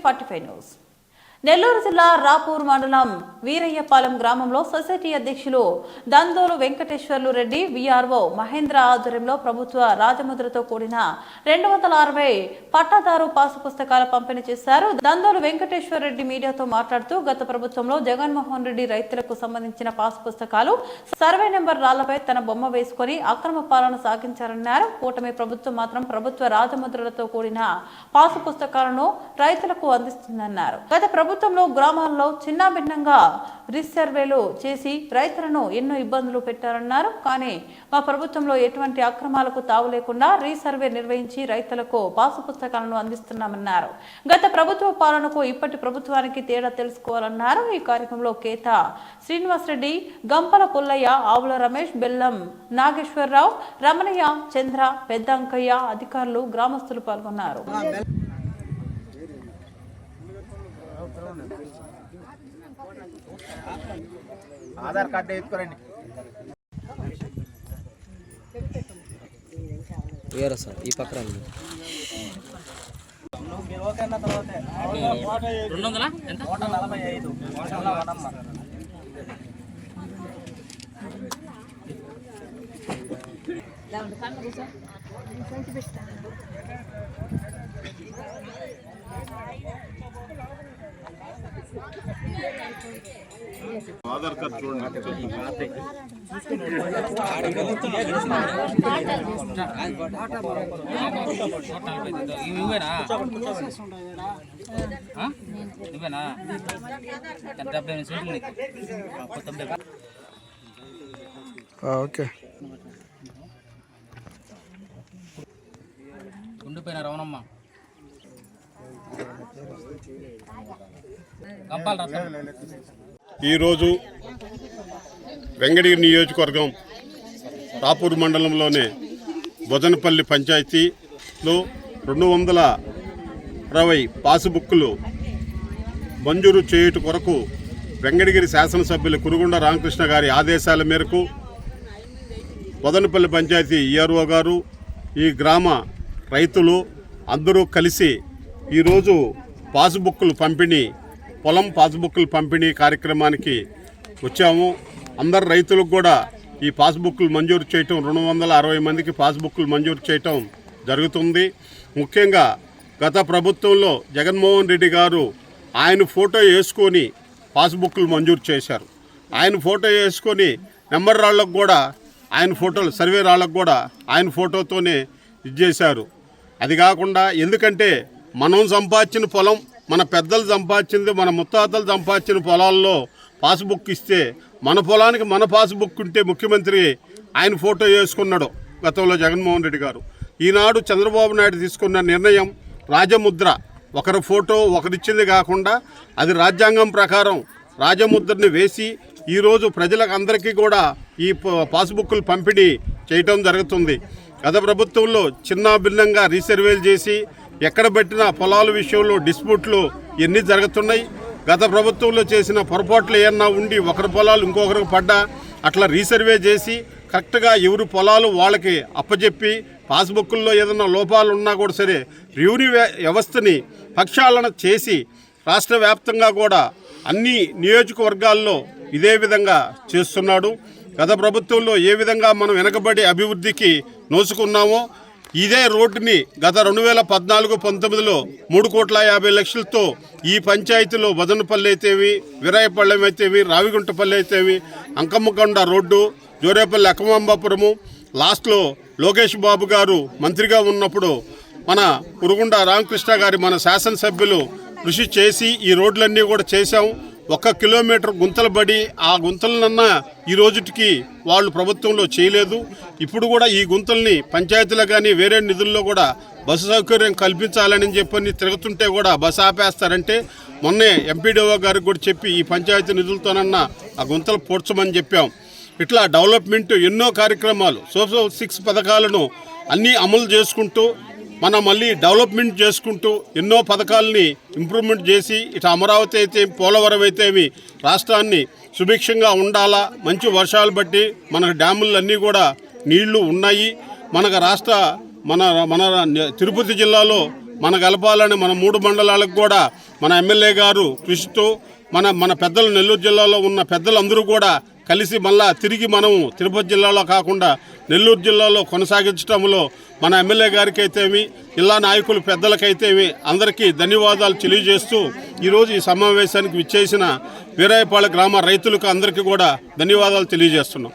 45 news. Nellore జిల్లా రాపూర్ మండలం వీరయ్యపాలెం గ్రామంలో సొసైటీ అధ్యక్షులు దందోలు వెంకటేశ్వర్లు రెడ్డి వీఆర్ఓ మహేంద్ర ఆధ్వర్యంలో ప్రభుత్వ రాజముద్రతో కూడిన 260 పట్టాదారు పాసు పుస్తకాల పంపిణీ చేశారు. దందోలు వెంకటేశ్వర రెడ్డి మీడియాతో మాట్లాడుతూ గత ప్రభుత్వంలో జగన్మోహన్ రెడ్డి రైతులకు సంబంధించిన పాసు పుస్తకాలు సర్వే నెంబర్ రాళ్లపై తన బొమ్మ వేసుకుని అక్రమ పాలన సాగించారన్నారు. కూటమి ప్రభుత్వం మాత్రం ప్రభుత్వ రాజముద్రలతో కూడిన పాసు పుస్తకాలను రైతులకు అందిస్తుందన్నారు. గత ప్రభుత్వంలో గ్రామాల్లో చిన్నాభిన్నంగా రీసర్వేలు చేసి రైతులను ఎన్నో ఇబ్బందులు పెట్టారన్నారు. కానీ మా ప్రభుత్వంలో ఎటువంటి అక్రమాలకు తావు లేకుండా రీసర్వే నిర్వహించి రైతులకు పాసు పుస్తకాలను అందిస్తున్నామన్నారు. గత ప్రభుత్వ పాలనకు ఇప్పటి ప్రభుత్వానికి తేడా తెలుసుకోవాలన్నారు. ఈ కార్యక్రమంలో కేత శ్రీనివాసరెడ్డి, గంపల పుల్లయ్య, ఆవుల రమేష్, బెల్లం నాగేశ్వరరావు, రమణయ్య, చంద్ర, పెద్దంకయ్య, అధికారులు, గ్రామస్తులు పాల్గొన్నారు. ఆధార్ కార్డు ఎత్తుకోరండి. వేరే సార్ ఈ పక్కన 200 ఎంత 145 ఆధార్ కార్డు చూడండి. ఓకే ఉండిపోయిన రవణమ్మ ఈరోజు వెంకటగిరి నియోజకవర్గం రాపూర్ మండలంలోని బొదనపల్లి పంచాయతీలో 260 పాసుబుక్కులు మంజూరు చేయుట కొరకు వెంకటగిరి శాసనసభ్యులు కురుగుండ రామకృష్ణ గారి ఆదేశాల మేరకు బొదనపల్లి పంచాయతీ ఈఆర్ఓ గారు, ఈ గ్రామ రైతులు అందరూ కలిసి ఈరోజు పాసుబుక్కులు పంపిణీ, పొలం పాస్బుక్లు పంపిణీ కార్యక్రమానికి వచ్చాము. అందరు రైతులకు కూడా ఈ పాస్బుక్లు మంజూరు చేయటం, 260 మందికి పాస్బుక్లు మంజూరు చేయటం జరుగుతుంది. ముఖ్యంగా గత ప్రభుత్వంలో జగన్మోహన్ రెడ్డి గారు ఆయన ఫోటో వేసుకొని పాస్బుక్లు మంజూరు చేశారు. ఆయన ఫోటో వేసుకొని నెంబర్ రాళ్లకు కూడా ఆయన ఫోటోలు, సర్వే రాళ్లకు కూడా ఆయన ఫోటోతోనే ఇచ్చేశారు. అది కాకుండా ఎందుకంటే మనం సంపాదించిన పొలం, మన పెద్దలు సంపాదించింది, మన ముత్తాతలు సంపాదించిన పొలాల్లో పాస్బుక్ ఇస్తే మన పొలానికి మన పాస్బుక్ ఉంటే ముఖ్యమంత్రి ఆయన ఫోటో వేసుకున్నాడు గతంలో జగన్మోహన్ రెడ్డి గారు. ఈనాడు చంద్రబాబు నాయుడు తీసుకున్న నిర్ణయం రాజముద్ర, ఒకరి ఫోటో ఒకరిచ్చింది కాకుండా అది రాజ్యాంగం ప్రకారం రాజముద్రని వేసి ఈరోజు ప్రజలకు అందరికీ కూడా ఈ పాస్బుక్లు పంపిణీ చేయటం జరుగుతుంది. గత ప్రభుత్వంలో చిన్న భిన్నంగా రీసర్వేలు చేసి ఎక్కడ పెట్టినా పొలాల విషయంలో డిస్ప్యూట్లు ఎన్ని జరుగుతున్నాయి. గత ప్రభుత్వంలో చేసిన పొరపాట్లు ఏమన్నా ఉండి ఒకరి పొలాలు ఇంకొకరికి పడ్డా అట్లా రీసర్వే చేసి కరెక్ట్గా ఎవరి పొలాలు వాళ్ళకి అప్పచెప్పి పాస్బుక్కుల్లో ఏదైనా లోపాలు ఉన్నా కూడా సరే రెవెన్యూ వ్యవస్థని ప్రక్షాళన చేసి రాష్ట్ర వ్యాప్తంగా కూడా అన్ని నియోజకవర్గాల్లో ఇదే విధంగా చేస్తున్నాడు. గత ప్రభుత్వంలో ఏ విధంగా మనం వెనకబడి అభివృద్ధికి నోచుకున్నామో ఇదే రోడ్డుని గత 2014-19లో 3,50,00,000తో ఈ పంచాయతీలో బొదనపల్లి అయితేవి, వీరయ్యపాలెం అయితేవి, రావిగుంటపల్లి అయితేవి, అంకమ్మకొండ రోడ్డు, జోరేపల్లి అక్కమాంబాపురము, లాస్ట్లో లోకేష్ బాబు గారు మంత్రిగా ఉన్నప్పుడు మన కురుగుండ రామకృష్ణ గారి మన శాసనసభ్యులు కృషి చేసి ఈ రోడ్లన్నీ కూడా చేశాం. 1 కిలోమీటర్ గుంతలు పడి ఆ గుంతలనన్నా ఈ రోజుటికి వాళ్ళు ప్రభుత్వంలో చేయలేదు. ఇప్పుడు కూడా ఈ గుంతల్ని పంచాయతీలో కానీ వేరే నిధుల్లో కూడా బస్సు సౌకర్యం కల్పించాలని చెప్పని తిరుగుతుంటే కూడా బస్సు ఆపేస్తారంటే మొన్నే ఎంపీడీఓ గారికి కూడా చెప్పి ఈ పంచాయతీ నిధులతోనన్నా ఆ గుంతలు పూడ్చమని చెప్పాం. ఇట్లా డెవలప్మెంట్ ఎన్నో కార్యక్రమాలు, సూపర్ 6 పథకాలను అన్నీ అమలు చేసుకుంటూ మనం మళ్ళీ డెవలప్మెంట్ చేసుకుంటూ ఎన్నో పథకాలని ఇంప్రూవ్మెంట్ చేసి ఇటు అమరావతి అయితే పోలవరం అయితేవి రాష్ట్రాన్ని సుభిక్షంగా ఉండాలా. మంచి వర్షాలు బట్టి మన డ్యాములన్నీ కూడా నీళ్లు ఉన్నాయి. మన తిరుపతి జిల్లాలో మన కలపాలని మన 3 మండలాలకు కూడా మన ఎమ్మెల్యే గారు కృషితో మన పెద్దలు నెల్లూరు జిల్లాలో ఉన్న పెద్దలందరూ కూడా కలిసి మళ్ళా తిరిగి మనం తిరుపతి జిల్లాలో కాకుండా నెల్లూరు జిల్లాలో కొనసాగించడంలో మన ఎమ్మెల్యే గారికి అయితేమి జిల్లా నాయకులు పెద్దలకైతేమి అందరికీ ధన్యవాదాలు తెలియజేస్తూ ఈరోజు ఈ సమావేశానికి విచ్చేసిన వీరాయపాలెం గ్రామ రైతులకు అందరికీ కూడా ధన్యవాదాలు తెలియజేస్తున్నాం.